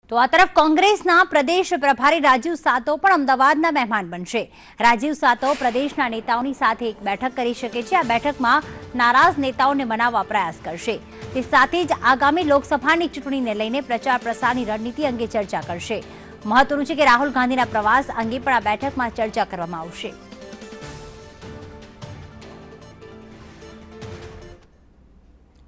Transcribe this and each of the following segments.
તો આ તરફ કોંગ્રેસના પ્રદેશ પ્રભારી રાજીવ સાતવ પણ અમદાવાદના મહેમાન બનશે। રાજીવ સાતવ પ્રદેશના નેતાઓની સાથે એક બેઠક કરી શકે છે। આ બેઠકમાં નારાજ નેતાઓને મનાવવા પ્રયાસ કરશે। તે સાથે જ આગામી લોકસભાની ચૂંટણીને લઈને પ્રચાર પ્રસારની રણનીતિ અંગે ચર્ચા કરશે। મહત્વનું છે કે રાહુલ ગાંધીના પ્રવાસ અંગે પણ આ બેઠકમાં ચર્ચા કરવામાં આવશે।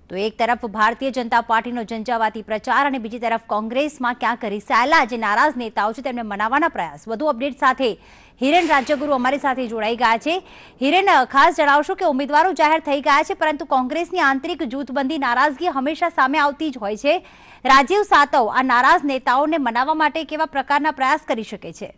तो एक तरफ भारतीय जनता पार्टी झंझावाती प्रचार और बीजी तरफ कांग्रेस में क्या रिसायेला जे नाराज नेताओं छे तेमने मनाववाना प्रयास। वधु अपडेट साथे हिरेन राज्यगुरु अमारी साथे जोड़ाई गया है। हिरेन, खास जणावशो के उम्मीदवारों जाहिर थई गया है, परंतु कांग्रेसनी आंतरिक जूथबंधी नाराजगी हमेशा सामे आवती ज होय छे। राजीव सातव आ नाराज नेताओने मनाववा माटे केवा प्रकारना प्रयास करी शके छे?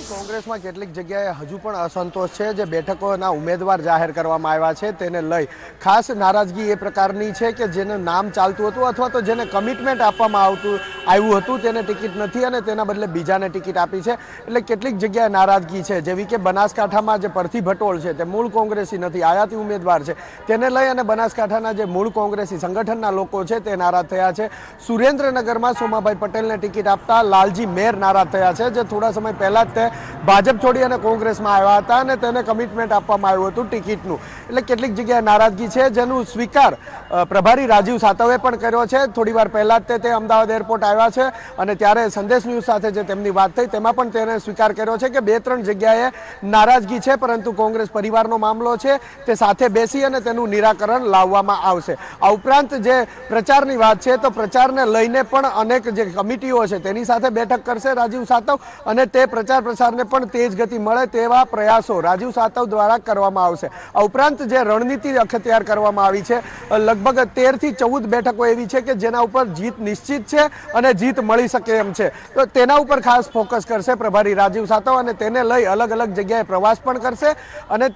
कांग्रेस में केटलीक जग्याए हजू पण असंतोष है। जे बेठकोना उम्मीदवार जाहिर करवामां आव्या छे तेने लई खास नाराजगी ए प्रकारनी छे के जेने नाम चालतुं हतुं अथवा तो जेने कमिटमेंट आपवामां आव्युं हतुं तेने टिकिट नथी अने तेना बदले बीजाने टिकिट आपी छे। एटले केटलीक जग्याए नाराजगी छे, जेवी के बनासकांठामां जे परथी भटोळ छे ते मूळ कोंग्रेसी नथी, आयाती उम्मीदवार छे, तेने लई अने बनासकांठाना जे मूळ कोंग्रेसी संगठनना लोको छे ते नाराज थया छे। सुरेन्द्रनगरमां सोमाभाई पटेलने टिकिट आपता लालजी मेर नाराज थया छे, जे थोड़ा समय पहेला ज भाजप छोड़ी अने कोंग्रेसमां आव्या हता अने तेने कमिटमेंट आपवामां आव्युं हतुं टिकिटनुं। एटले केटलीक जग्याए नाराजगी छे, जेनुं स्वीकार प्रभारी राजीव सातवे पण कर्यो छे। थोड़ीवार पहेला ज ते अमदावाद एरपोर्ट आव्या छे अने त्यारे संदेश न्यूज साथे जे तेमनी वात थई तेमां पण तेने स्वीकार कर्यो छे के 2-3 जग्याए नाराजगी छे, परंतु कोंग्रेस परिवारनो मामलो छे ते साथे बेसी अने तेनुं निराकरण लाववामां आवशे। आ उपरांत जे प्रचारनी वात छे तो प्रचारने लईने पण अनेक जे कमिटीओ छे तेनी साथे बैठक करशे राजीव सातव अने ते प्रचार प्रसारने पण तेज गति मळे तेवा प्रयासो राजीव सातव द्वारा करवामां आवशे। आ उपरांत जे रणनीति अखत्यार करवामां आवी छे, लगभग 13 થી 14 બેઠકો એવી છે કે જેના ઉપર જીત નિશ્ચિત છે અને જીત મળી શકે એમ છે, તો તેના ઉપર ખાસ ફોકસ કરશે પ્રભારી રાજીવ સાતવ અને તેને લઈ અલગ અલગ જગ્યાએ પ્રવાસ પણ કરશે અને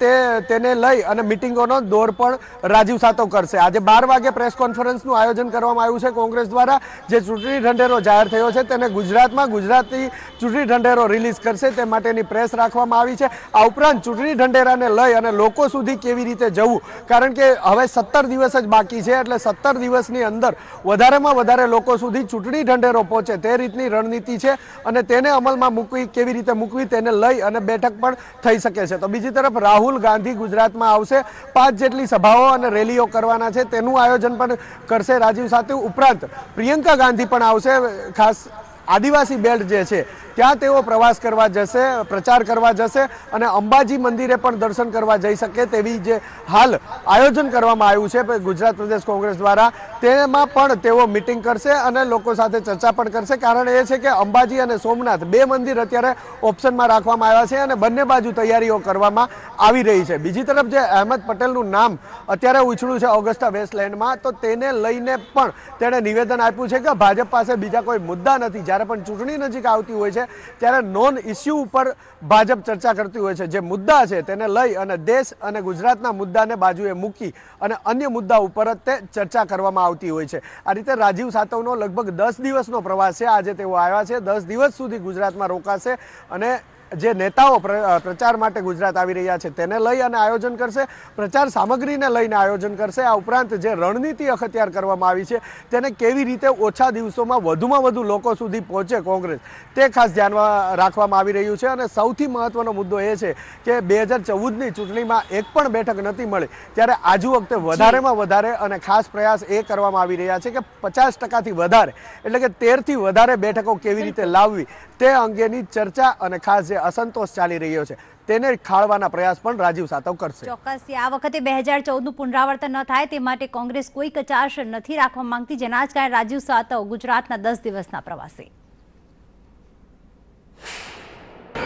તેને લઈ અને મીટિંગોનો દોર પણ રાજીવ સાતવ કરશે। આજે 12 વાગે પ્રેસ કોન્ફરન્સનું આયોજન કરવામાં આવ્યું છે કોંગ્રેસ દ્વારા। જે ચૂંટણી ઢંઢેરો જાહેર થયો છે તેને ગુજરાતમાં ગુજરાતી ચૂંટણી ઢંઢેરો રિલીઝ કરશે તે માટેની પ્રેસ રાખવામાં આવી છે। આ ઉપરાંત ચૂંટણી ઢંઢેરાને લઈ અને લોકો સુધી કેવી રીતે જવું, કારણ કે હવે 17 દિવસ જ બાકી છે, એટલે 17 દિવસની અંદર વધારેમાં વધારે લોકો સુધી ચૂંટણી ઢંઢેરો પહોંચે તે રીતની રણનીતિ છે અને તેને અમલમાં મૂકવી કેવી રીતે મૂકવી તેને લઈ અને બેઠક પણ થઈ શકે છે। તો બીજી તરફ રાહુલ ગાંધી ગુજરાતમાં આવશે, 5 જેટલી સભાઓ અને રેલીઓ કરવાના છે તેનું આયોજન પણ કરશે રાજીવ સાતવ। ઉપરાંત પ્રિયંકા ગાંધી પણ આવશે, ખાસ આદિવાસી બેલ્ટ જે છે ત્યાં તેઓ પ્રવાસ કરવા જશે, પ્રચાર કરવા જશે અને અંબાજી મંદિરે પણ દર્શન કરવા જઈ શકે તેવી જે હાલ આયોજન કરવામાં આવ્યું છે ગુજરાત પ્રદેશ કોંગ્રેસ દ્વારા, તેમાં પણ તેઓ મિટિંગ કરશે અને લોકો સાથે ચર્ચા પણ કરશે। કારણ એ છે કે અંબાજી અને સોમનાથ 2 મંદિર અત્યારે ઓપ્શનમાં રાખવામાં આવ્યા છે અને બંને બાજુ તૈયારીઓ કરવામાં આવી રહી છે। બીજી તરફ જે અહેમદ પટેલનું નામ અત્યારે ઉછળ્યું છે ઓગસ્ટા વેસ્ટલેન્ડમાં, તો તેને લઈને પણ તેણે નિવેદન આપ્યું છે કે ભાજપ પાસે બીજા કોઈ મુદ્દા નથી। જ્યારે પણ ચૂંટણી નજીક આવતી હોય છે ત્યારે નોન ઇસ્યુ ઉપર ભાજપ ચર્ચા કરતી હોય છે, જે મુદ્દા છે તેને લઈ અને દેશ અને ગુજરાતના મુદ્દાને બાજુએ મૂકી અને અન્ય મુદ્દા ઉપર જ તે ચર્ચા કરવામાં આવતી હોય છે। આ રીતે રાજીવ સાતવનો લગભગ 10 દિવસનો પ્રવાસ છે। આજે તેઓ આવ્યા છે, 10 દિવસ સુધી ગુજરાતમાં રોકાશે અને જે નેતાઓ પ્રચાર માટે ગુજરાત આવી રહ્યા છે તેને લઈ અને આયોજન કરશે, પ્રચાર સામગ્રીને લઈને આયોજન કરશે। આ ઉપરાંત જે રણનીતિ અખત્યાર કરવામાં આવી છે તેને કેવી રીતે ઓછા દિવસોમાં વધુમાં વધુ લોકો સુધી પહોંચે કોંગ્રેસ તે ખાસ ધ્યાનમાં રાખવામાં આવી રહ્યું છે। અને સૌથી મહત્વનો મુદ્દો એ છે કે 2014ની ચૂંટણીમાં એક પણ બેઠક નથી મળી, ત્યારે આજુ વખતે વધારેમાં વધારે અને ખાસ પ્રયાસ એ કરવામાં આવી રહ્યા છે કે 50%થી વધારે એટલે કે 13 થી વધારે બેઠકો કેવી રીતે લાવવી તે અંગેની ચર્ચા અને ખાસ असंतोष चाली रह्यो छे तेने खाळवाना प्रयास पण राजीव सातव करशे। ચોક્કસ આ વખતે 2014નું પુનરાવર્તન ન થાય તે માટે કોંગ્રેસ કોઈ કચાશ નથી રાખવા માંગતી, જેના જ કારણે રાજીવ સાતવ ગુજરાતના 10 દિવસના પ્રવાસે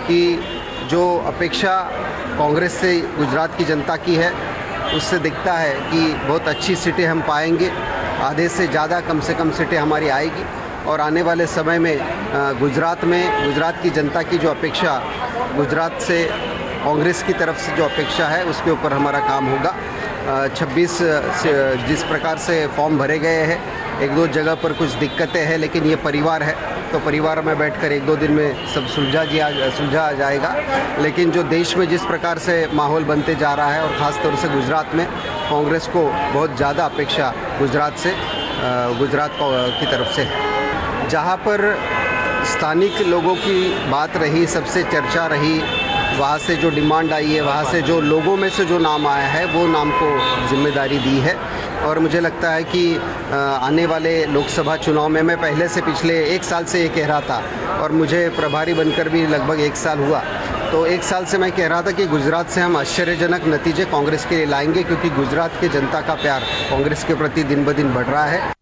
कि जो अपेक्षा कांग्रेस से गुजरात की जनता की है उससे दिखता है कि बहुत अच्छी सीटें हम पाएंगे, आधे से ज़्यादा कम से कम सीटें हमारी आएगी और आने वाले समय में गुजरात की जनता की जो अपेक्षा गुजरात से कांग्रेस की तरफ से जो अपेक्षा है उसके ऊपर हमारा काम होगा। 26 जिस प्रकार से फॉर्म भरे गए हैं एक दो जगह पर कुछ दिक्कतें हैं, लेकिन ये परिवार है तो परिवार में बैठकर एक दो दिन में सब सुलझा जाएगा। लेकिन जो देश में जिस प्रकार से माहौल बनते जा रहा है और ख़ास तौर से गुजरात में कांग्रेस को बहुत ज़्यादा अपेक्षा गुजरात की तरफ से है। जहाँ पर स्थानिक लोगों की बात रही, सबसे चर्चा रही, वहाँ से जो डिमांड आई है, वहाँ से जो लोगों में से जो नाम आया है वो नाम को जिम्मेदारी दी है। और मुझे लगता है कि आने वाले लोकसभा चुनाव में मैं पहले से पिछले 1 साल से ये कह रहा था और मुझे प्रभारी बनकर भी लगभग 1 साल हुआ, तो 1 साल से मैं कह रहा था कि गुजरात से हम आश्चर्यजनक नतीजे कांग्रेस के लिए लाएंगे, क्योंकि गुजरात की जनता का प्यार कांग्रेस के प्रति दिन ब दिन बढ़ रहा है।